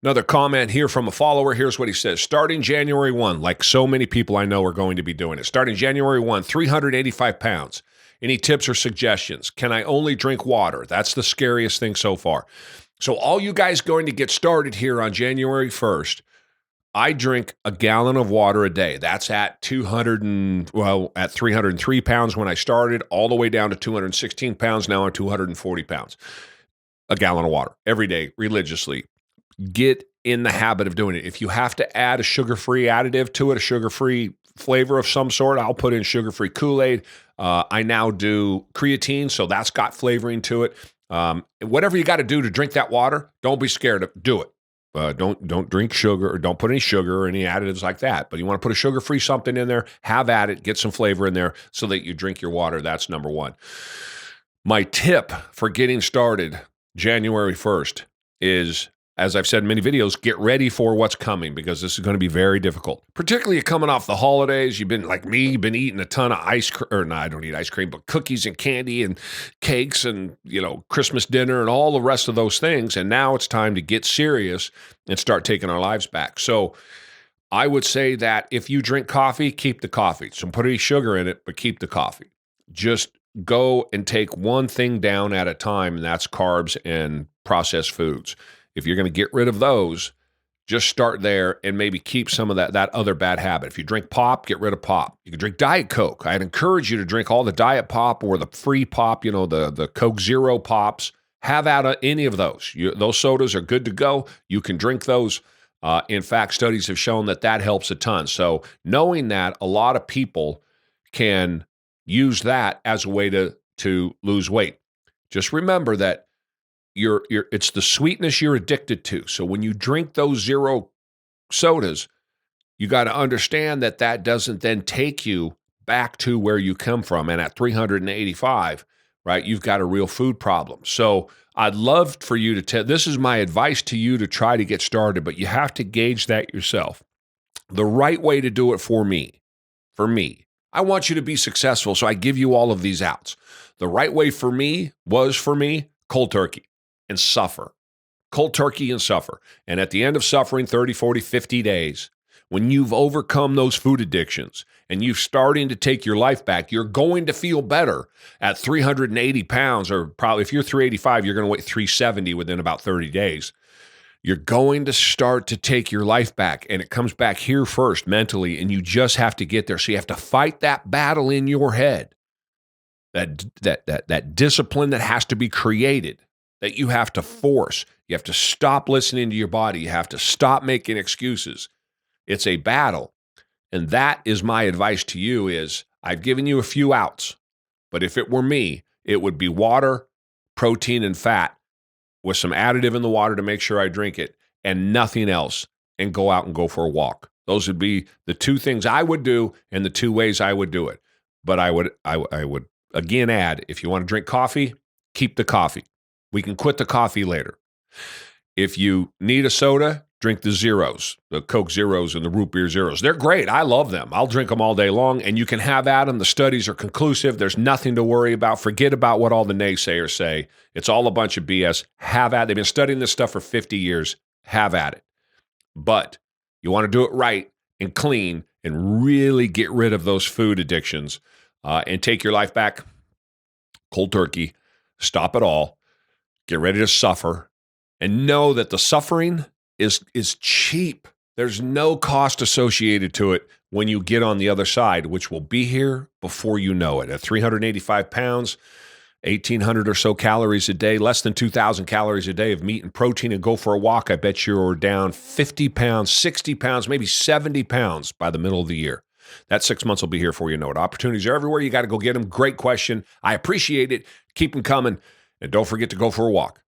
Another comment here from a follower. Here's what he says. Starting January 1, like so many people I know are going to be doing it. Starting January 1, 385 pounds. Any tips or suggestions? Can I only drink water? That's the scariest thing so far. So all you guys going to get started here on January 1st, I drink a gallon of water a day. That's at 303 pounds when I started, all the way down to 216 pounds. Now I'm 240 pounds. A gallon of water every day, religiously. Get in the habit of doing it. If you have to add a sugar-free additive to it, a sugar-free flavor of some sort, I'll put in sugar-free Kool-Aid. I now do creatine, so that's got flavoring to it. Whatever you got to do to drink that water, don't be scared of do it. Don't drink sugar, or don't put any sugar or any additives like that. But you want to put a sugar-free something in there, have at it, get some flavor in there so that you drink your water. That's number one. My tip for getting started January 1st is, as I've said in many videos, get ready for what's coming, because this is going to be very difficult. Particularly coming off the holidays, you've been like me, you've been eating a ton of ice cream, or no, I don't eat ice cream, but cookies and candy and cakes and, Christmas dinner and all the rest of those things. And now it's time to get serious and start taking our lives back. So I would say that if you drink coffee, keep the coffee. Don't put any sugar in it, but keep the coffee. Just go and take one thing down at a time, and that's carbs and processed foods. If you're going to get rid of those, just start there and maybe keep some of that other bad habit. If you drink pop, get rid of pop. You can drink Diet Coke. I'd encourage you to drink all the Diet Pop or the free pop, the Coke Zero pops. Have out any of those. Those sodas are good to go. You can drink those. In fact, studies have shown that helps a ton. So knowing that, a lot of people can use that as a way to lose weight. Just remember that it's the sweetness you're addicted to. So when you drink those zero sodas, you got to understand that doesn't then take you back to where you come from. And at 385, right, you've got a real food problem. So I'd love for you to this is my advice to you to try to get started, but you have to gauge that yourself. The right way to do it for me, I want you to be successful, so I give you all of these outs. The right way for me was cold turkey. And suffer. Cold turkey and suffer. And at the end of suffering 30, 40, 50 days, when you've overcome those food addictions and you're starting to take your life back, you're going to feel better at 380 pounds, or probably if you're 385, you're going to weigh 370 within about 30 days. You're going to start to take your life back, and it comes back here first mentally, and you just have to get there. So you have to fight that battle in your head, that discipline that has to be created, that you have to force. You have to stop listening to your body. You have to stop making excuses. It's a battle. And that is my advice to you is, I've given you a few outs, but if it were me, it would be water, protein, and fat with some additive in the water to make sure I drink it, and nothing else, and go out and go for a walk. Those would be the two things I would do and the two ways I would do it. But I would again add, if you want to drink coffee, keep the coffee. We can quit the coffee later. If you need a soda, drink the zeros, the Coke Zeros and the root beer zeros. They're great. I love them. I'll drink them all day long, and you can have at them. The studies are conclusive. There's nothing to worry about. Forget about what all the naysayers say. It's all a bunch of BS. Have at it. They've been studying this stuff for 50 years. Have at it. But you want to do it right and clean and really get rid of those food addictions and take your life back. Cold turkey. Stop it all. Get ready to suffer, and know that the suffering is cheap. There's no cost associated to it when you get on the other side, which will be here before you know it. At 385 pounds, 1,800 or so calories a day, less than 2,000 calories a day of meat and protein, and go for a walk, I bet you're down 50 pounds, 60 pounds, maybe 70 pounds by the middle of the year. That 6 months will be here for you. Know it. Opportunities are everywhere. You got to go get them. Great question. I appreciate it. Keep them coming. And don't forget to go for a walk.